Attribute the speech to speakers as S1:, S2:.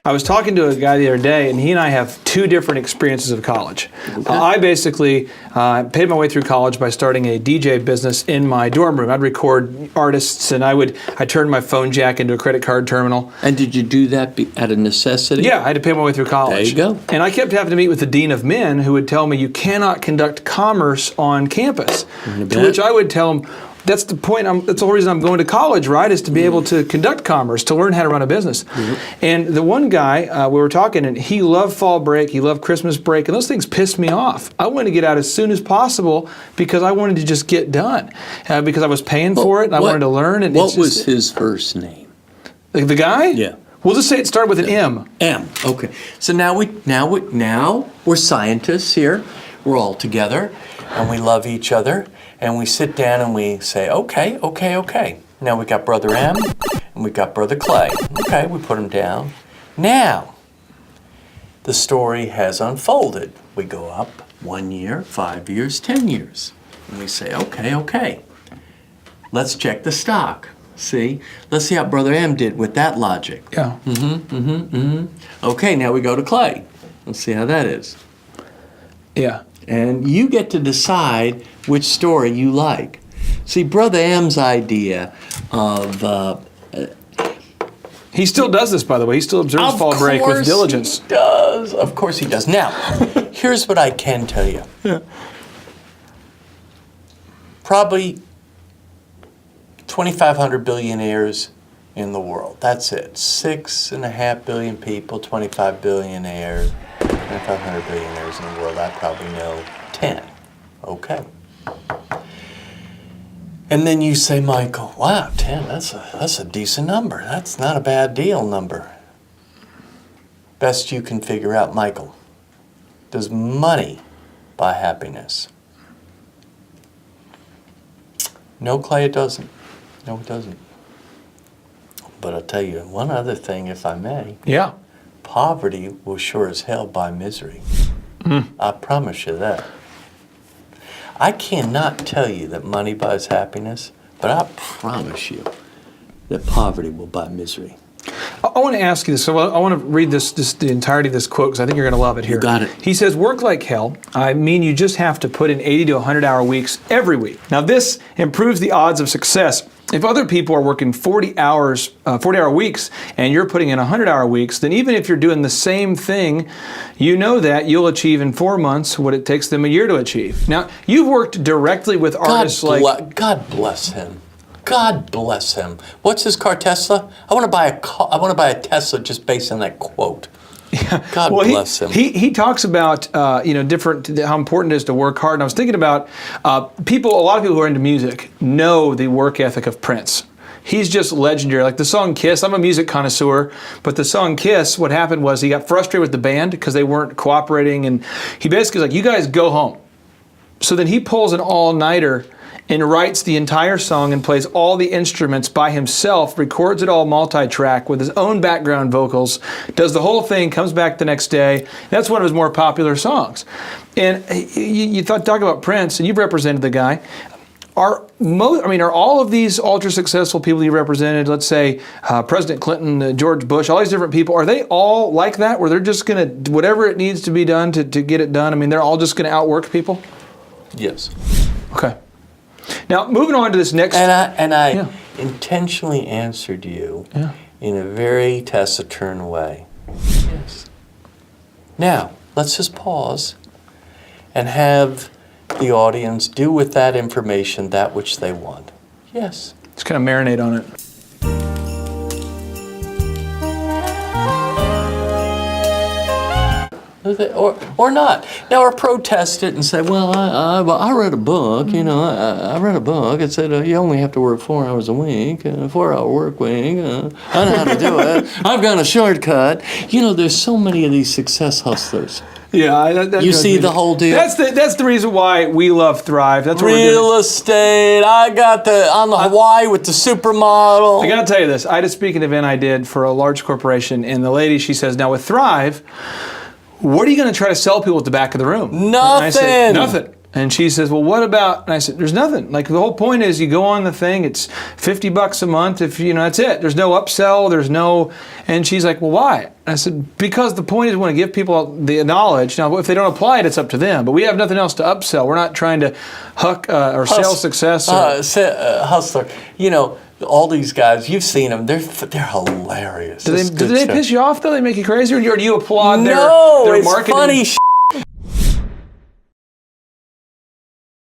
S1: I was talking to a guy the other day, and he and I have two different experiences of college. Okay. I basically paid my way through college by starting a DJ business in my dorm room. I'd record artists, and I turned my phone jack into a credit card terminal.
S2: And did you do that out of necessity?
S1: Yeah, I had to pay my way through college.
S2: There you go.
S1: And I kept having to meet with the dean of men, who would tell me you cannot conduct commerce on campus. To which I would tell him, that's the point. That's the whole reason I'm going to college, right? Is to be able to conduct commerce, to learn how to run a business. And the one guy, we were talking, and he loved fall break, he loved Christmas break, and those things pissed me off. I wanted to get out as soon as possible because I wanted to just get done. Because I was paying for it, and I wanted to learn. And
S2: what was his first name?
S1: The guy?
S2: Yeah.
S1: We'll just say it started with an M.
S2: M. Okay. So now we're scientists here. We're all together, and we love each other. And we sit down and we say, okay. Now we got Brother M and we got Brother Clay. Okay, we put them down. Now, the story has unfolded. We go up 1 year, 5 years, 10 years. And we say, okay. Let's check the stock. See? Let's see how Brother M did with that logic.
S1: Yeah.
S2: Okay, now we go to Clay. Let's see how that is.
S1: Yeah.
S2: And you get to decide which story you like. See, Brother M's idea of...
S1: he still does this, by the way. He still observes fall break with diligence.
S2: He does. Of course he does. Now, here's what I can tell you.
S1: Yeah.
S2: Probably 2,500 billionaires in the world. That's it. 6.5 billion people, 25 billionaires. 2,500 billionaires in the world, I probably know 10. Okay. And then you say, Michael, wow, 10, that's a decent number. That's not a bad deal number. Best you can figure out, Michael, does money buy happiness? No, Clay, it doesn't. No, it doesn't. But I'll tell you one other thing, if I may.
S1: Yeah.
S2: Poverty will sure as hell buy misery. I promise you that. I cannot tell you that money buys happiness, but I promise you that poverty will buy misery.
S1: I want to ask you this. So I want to read the entirety of this quote because I think you're going to love it here.
S2: You got it.
S1: He says, work like hell. I mean, you just have to put in 80 to 100-hour weeks every week. Now, this improves the odds of success. If other people are working 40-hour weeks, and you're putting in 100-hour weeks, then even if you're doing the same thing, you know that you'll achieve in 4 months what it takes them a year to achieve. Now, you've worked directly with artists like...
S2: God bless him. God bless him. What's his car, Tesla? I want to buy a Tesla just based on that quote.
S1: Yeah.
S2: God bless him.
S1: He talks about how important it is to work hard. And I was thinking about a lot of people who are into music know the work ethic of Prince. He's just legendary. Like the song Kiss, I'm a music connoisseur, but the song Kiss, what happened was he got frustrated with the band because they weren't cooperating, and he basically was like, you guys go home. So then he pulls an all-nighter and writes the entire song and plays all the instruments by himself, records it all multi-track with his own background vocals, does the whole thing, comes back the next day. That's one of his more popular songs. And you talk about Prince, and you've represented the guy. Are all of these ultra-successful people you represented, let's say President Clinton, George Bush, all these different people, are they all like that, where they're just going to, whatever it needs to be done to get it done, I mean, they're all just going to outwork people?
S2: Yes.
S1: Okay. Now, moving on to this next...
S2: And I intentionally answered you in a very taciturn way. Yes. Now, let's just pause and have the audience do with that information that which they want. Yes.
S1: Just kind of marinate on it.
S2: Or not. Now, or protest it and say, well, I read a book, I read a book. It said you only have to work 4 hours a week, 4-hour work week. I know how to do it. I've got a shortcut. There's so many of these success hustlers.
S1: Yeah,
S2: you see the whole deal.
S1: That's the reason why we love Thrive. That's what
S2: real estate. I got on the Hawaii with the supermodel.
S1: I got to tell you this. I had a speaking event I did for a large corporation, and the lady, she says, now with Thrive, what are you going to try to sell people at the back of the room?
S2: Nothing.
S1: And I said, nothing. And she says, well, what about, and I said, there's nothing. Like, the whole point is you go on the thing, it's $50 a month, if you know, that's it. There's no upsell, there's no, and she's like, well, why? And I said, because the point is we want to give people the knowledge. Now, if they don't apply it, it's up to them. But we have nothing else to upsell. We're not trying to or sell success. Or,
S2: hustler. You know, all these guys, you've seen them, they're hilarious.
S1: do they piss you off, though? They make you crazy? Or do you applaud their
S2: No, it's
S1: marketing?
S2: funny